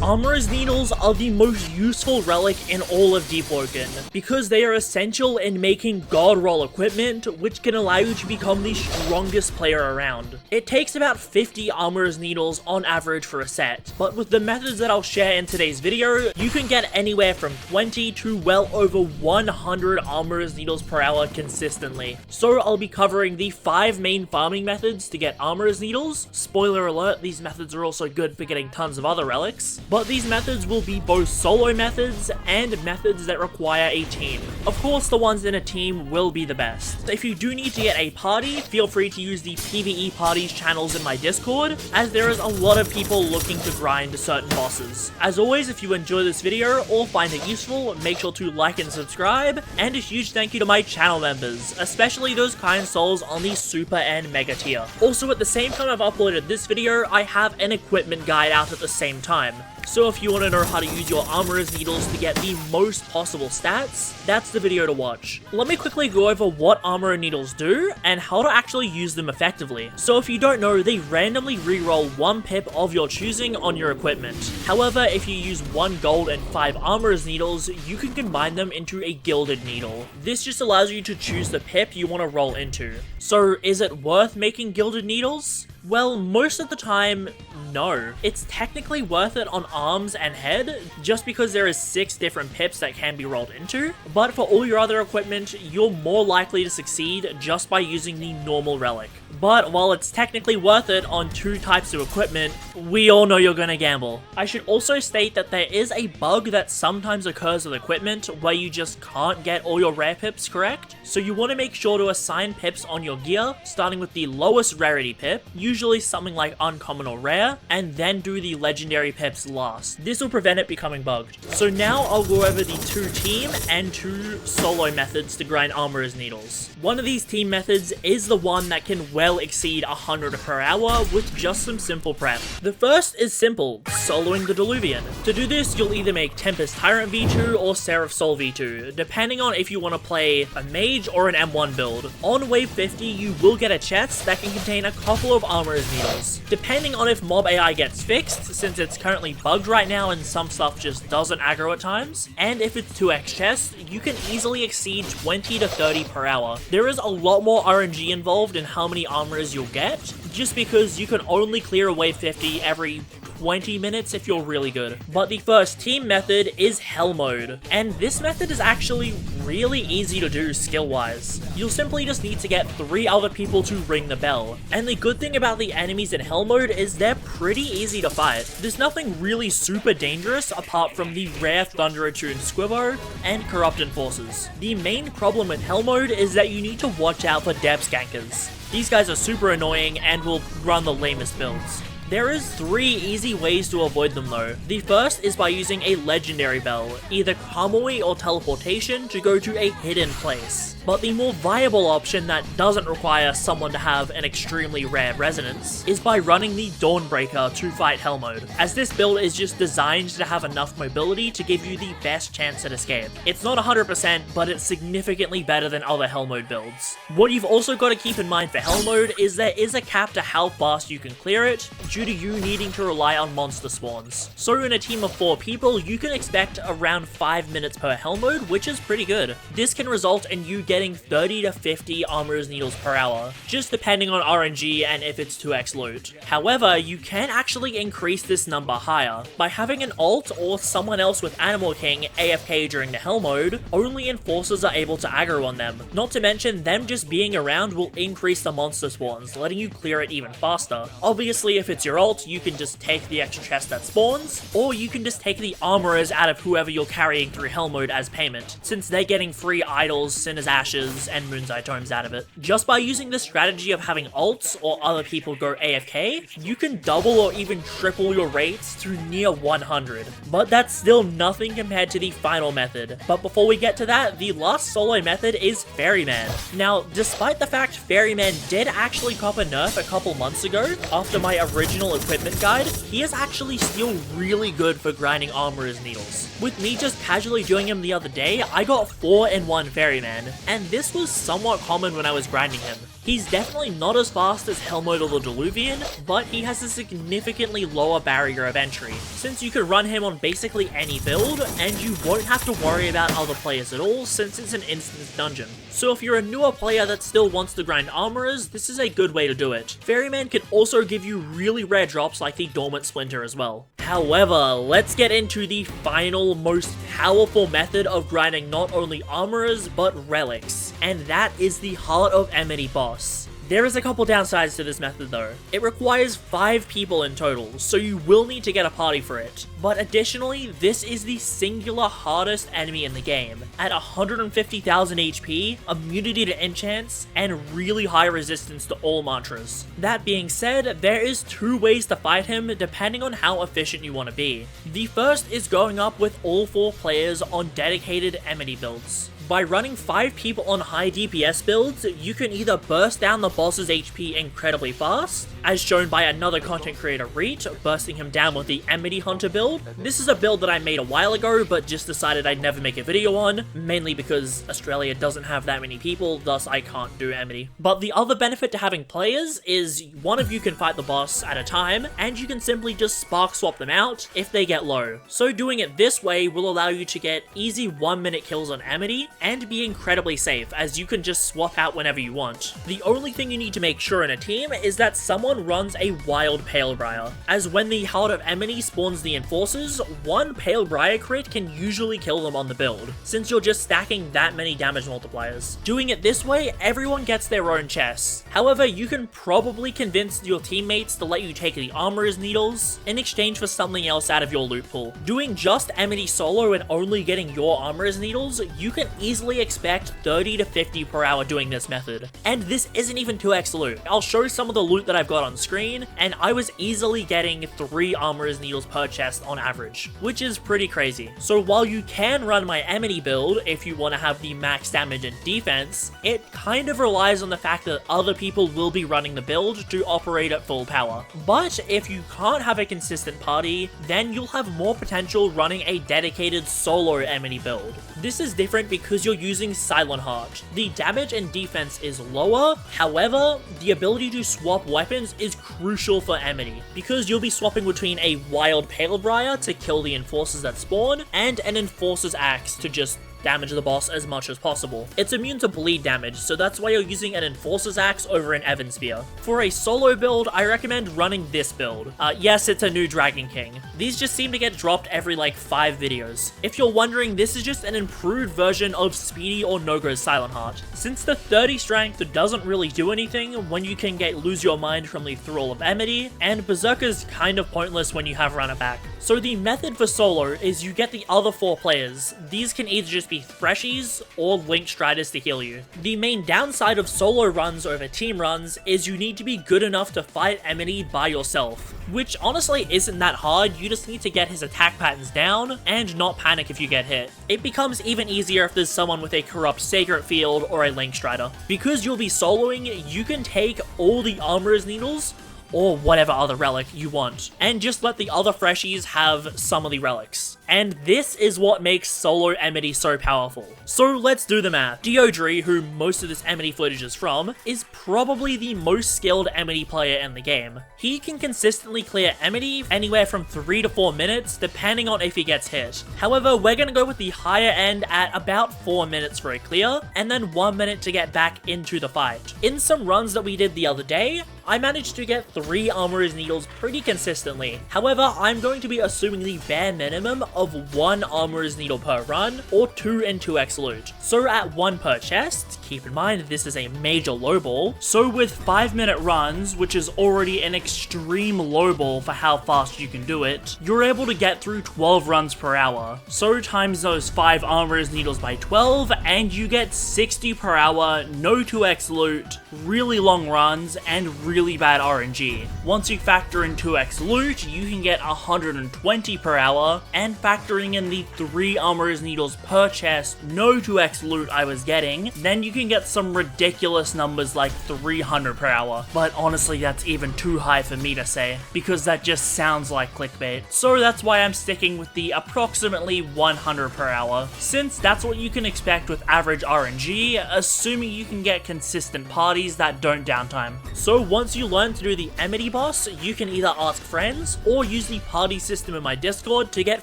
Armorer's Needles are the most useful relic in all of Deepwoken, because they are essential in making god roll equipment, which can allow you to become the strongest player around. It takes about 50 Armorer's Needles on average for a set, but with the methods that I'll share in today's video, you can get anywhere from 20 to well over 100 Armorer's Needles per hour consistently. So I'll be covering the 5 main farming methods to get Armorer's Needles. Spoiler alert, these methods are also good for getting tons of other relics, but these methods will be both solo methods and methods that require a team. Of course, the ones in a team will be the best. If you do need to get a party, feel free to use the PvE parties channels in my Discord, as there is a lot of people looking to grind certain bosses. As always, if you enjoy this video or find it useful, make sure to like and subscribe, and a huge thank you to my channel members, especially those kind souls on the super and mega tier. Also, at the same time I've uploaded this video, I have an equipment guide out at the same time. So if you want to know how to use your Armorer's Needles to get the most possible stats, that's the video to watch. Let me quickly go over what Armorer's Needles do and how to actually use them effectively. So if you don't know, they randomly reroll 1 pip of your choosing on your equipment. However, if you use 1 gold and 5 Armorer's Needles, you can combine them into a gilded needle. This just allows you to choose the pip you want to roll into. So is it worth making gilded needles? Well, most of the time, no. It's technically worth it on arms and head, just because there is 6 different pips that can be rolled into, but for all your other equipment, you're more likely to succeed just by using the normal relic. But while it's technically worth it on 2 types of equipment, we all know you're gonna gamble. I should also state that there is a bug that sometimes occurs with equipment where you just can't get all your rare pips correct, so you want to make sure to assign pips on your gear, starting with the lowest rarity pip, usually something like uncommon or rare, and then do the legendary pips last. This will prevent it becoming bugged. So now I'll go over the 2 team and 2 solo methods to grind Armorer's Needles. One of these team methods is the one that can well exceed 100 per hour with just some simple prep. The first is simple, soloing the Deluvian. To do this, you'll either make Tempest Tyrant V2 or Seraph Soul V2, depending on if you want to play a mage or an M1 build. On wave 50, you will get a chest that can contain a couple of Armorer's Needles. Depending on if mob AI gets fixed, since it's currently bugged right now and some stuff just doesn't aggro at times, and if it's 2x chest, you can easily exceed 20 to 30 per hour. There is a lot more RNG involved in how many armorers you'll get, just because you can only clear a wave 50 every 20 minutes if you're really good. But the first team method is Hell Mode, and this method is actually really easy to do skill-wise. You'll simply just need to get 3 other people to ring the bell, and the good thing about the enemies in Hell Mode is they're pretty easy to fight. There's nothing really super dangerous apart from the rare Thunder Attuned Squibbo and Corrupt Enforcers. The main problem with Hell Mode is that you need to watch out for depth skankers. These guys are super annoying and will run the lamest builds. There is 3 easy ways to avoid them though. The first is by using a legendary bell, either Kamui or teleportation to go to a hidden place. But the more viable option that doesn't require someone to have an extremely rare resonance is by running the Dawnbreaker to fight Hell Mode, as this build is just designed to have enough mobility to give you the best chance at escape. It's not 100%, but it's significantly better than other Hell Mode builds. What you've also got to keep in mind for Hell Mode is there is a cap to how fast you can clear it, due to you needing to rely on monster spawns. So in a team of 4 people, you can expect around 5 minutes per Hell Mode, which is pretty good. This can result in you getting 30 to 50 Armorer's Needles per hour, just depending on RNG and if it's 2x loot. However, you can actually increase this number higher. By having an alt or someone else with Animal King AFK during the Hell Mode, only enforcers are able to aggro on them. Not to mention, them just being around will increase the monster spawns, letting you clear it even faster. Obviously, if it's your ult, you can just take the extra chest that spawns, or you can just take the armorers out of whoever you're carrying through Hell Mode as payment, since they're getting free idols, Sinner's Ashes, and Moon's Eye Tomes out of it. Just by using the strategy of having ults or other people go AFK, you can double or even triple your rates to near 100. But that's still nothing compared to the final method. But before we get to that, the last solo method is Ferryman. Now, despite the fact Ferryman did actually cop a nerf a couple months ago, after my original equipment guide, he is actually still really good for grinding Armorer's Needles. With me just casually doing him the other day, I got 4 in 1 Ferryman, and this was somewhat common when I was grinding him. He's definitely not as fast as Helmut or the Deluvian, but he has a significantly lower barrier of entry, since you can run him on basically any build, and you won't have to worry about other players at all since it's an instance dungeon. So if you're a newer player that still wants to grind armorers, this is a good way to do it. Ferryman can also give you really rare drops like the Dormant Splinter as well. However, let's get into the final, most powerful method of grinding not only armorers, but relics, and that is the Heart of Enmity boss. There is a couple downsides to this method though. It requires 5 people in total, so you will need to get a party for it. But additionally, this is the singular hardest enemy in the game, at 150,000 HP, immunity to enchants, and really high resistance to all mantras. That being said, there is 2 ways to fight him depending on how efficient you want to be. The first is going up with all 4 players on dedicated Enmity builds. By running 5 people on high DPS builds, you can either burst down the boss's HP incredibly fast, as shown by another content creator Reet, bursting him down with the Enmity Hunter build. This is a build that I made a while ago, but just decided I'd never make a video on, mainly because Australia doesn't have that many people, thus I can't do Enmity. But the other benefit to having players is one of you can fight the boss at a time, and you can simply just spark swap them out if they get low. So doing it this way will allow you to get easy 1-minute kills on Enmity, and be incredibly safe, as you can just swap out whenever you want. The only thing you need to make sure in a team is that someone runs a Wild Palebriar, as when the Heart of Enmity spawns the Enforcers, one Palebriar crit can usually kill them on the build, since you're just stacking that many damage multipliers. Doing it this way, everyone gets their own chests. However, you can probably convince your teammates to let you take the Armorer's Needles in exchange for something else out of your loot pool. Doing just Enmity solo and only getting your Armorer's Needles, you can easily expect 30 to 50 per hour doing this method. And this isn't even 2x loot. I'll show some of the loot that I've got on screen, and I was easily getting 3 Armorer's Needles per chest on average, which is pretty crazy. So while you can run my Enmity build if you want to have the max damage and defense, it kind of relies on the fact that other people will be running the build to operate at full power. But if you can't have a consistent party, then you'll have more potential running a dedicated solo Enmity build. This is different because you're using Silent Heart. The damage and defense is lower, however, the ability to swap weapons is crucial for Enmity, because you'll be swapping between a Wild Palebriar to kill the Enforcers that spawn, and an Enforcer's Axe to just damage the boss as much as possible. It's immune to bleed damage, so that's why you're using an Enforcer's Axe over an Evan Spear. For a solo build, I recommend running this build. Yes, it's a new Dragon King. These just seem to get dropped every like 5 videos. If you're wondering, this is just an improved version of Speedy or No-Go's Silent Heart. Since the 30 strength doesn't really do anything when you can get Lose Your Mind from the Thrall of Enmity, and Berserker's kind of pointless when you have Run It Back. So the method for solo is you get the other 4 players. These can either just be Threshies or Link Striders to heal you. The main downside of solo runs over team runs is you need to be good enough to fight Enmity by yourself, which honestly isn't that hard. You just need to get his attack patterns down and not panic if you get hit. It becomes even easier if there's someone with a corrupt Sacred Field or a Link Strider. Because you'll be soloing, you can take all the Armorer's Needles or whatever other relic you want, and just let the other freshies have some of the relics. And this is what makes solo Enmity so powerful. So let's do the math. Deodri, who most of this Enmity footage is from, is probably the most skilled Enmity player in the game. He can consistently clear Enmity anywhere from 3 to 4 minutes, depending on if he gets hit. However, we're gonna go with the higher end at about 4 minutes for a clear, and then 1 minute to get back into the fight. In some runs that we did the other day, I managed to get 3 Armorer's Needles pretty consistently. However, I'm going to be assuming the bare minimum of 1 Armorer's Needle per run, or 2 in 2x loot. So at 1 per chest, keep in mind this is a major lowball, so with 5-minute runs, which is already an extreme lowball for how fast you can do it, you're able to get through 12 runs per hour. So times those 5 Armorer's Needles by 12, and you get 60 per hour, no 2x loot, really long runs, and really bad RNG. Once you factor in 2x loot, you can get 120 per hour, and factoring in the 3 Armorer's Needles per chest, no 2x loot I was getting, then you can get some ridiculous numbers like 300 per hour, but honestly that's even too high for me to say, because that just sounds like clickbait. So that's why I'm sticking with the approximately 100 per hour, since that's what you can expect with average RNG, assuming you can get consistent parties that don't downtime. So once you learn to do the Enmity boss, you can either ask friends or use the party system in my Discord to get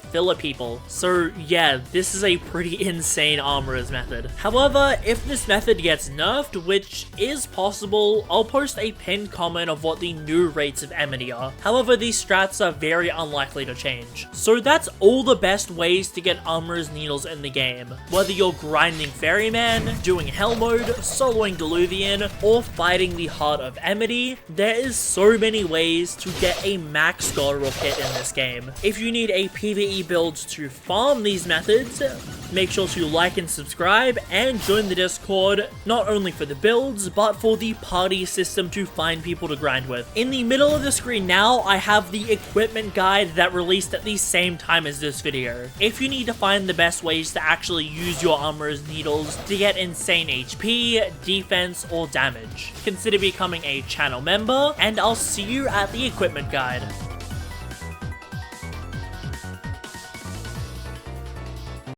filler people. So yeah, this is a pretty insane armorer's method. However, if this method gets nerfed, which is possible, I'll post a pinned comment of what the new rates of Enmity are. However, these strats are very unlikely to change. So that's all the best ways to get armorer's needles in the game. Whether you're grinding Ferryman, doing Hell mode, soloing Deluvian, or fighting the heart of Enmity, there is so many ways to get a max god roll hit in this game. If you need a PvE build to farm these methods, make sure to like and subscribe and join the Discord, not only for the builds, but for the party system to find people to grind with. In the middle of the screen now, I have the equipment guide that released at the same time as this video. If you need to find the best ways to actually use your armorer's needles to get insane HP, defense, or damage, consider becoming a channel member, and I'll see you at the equipment guide.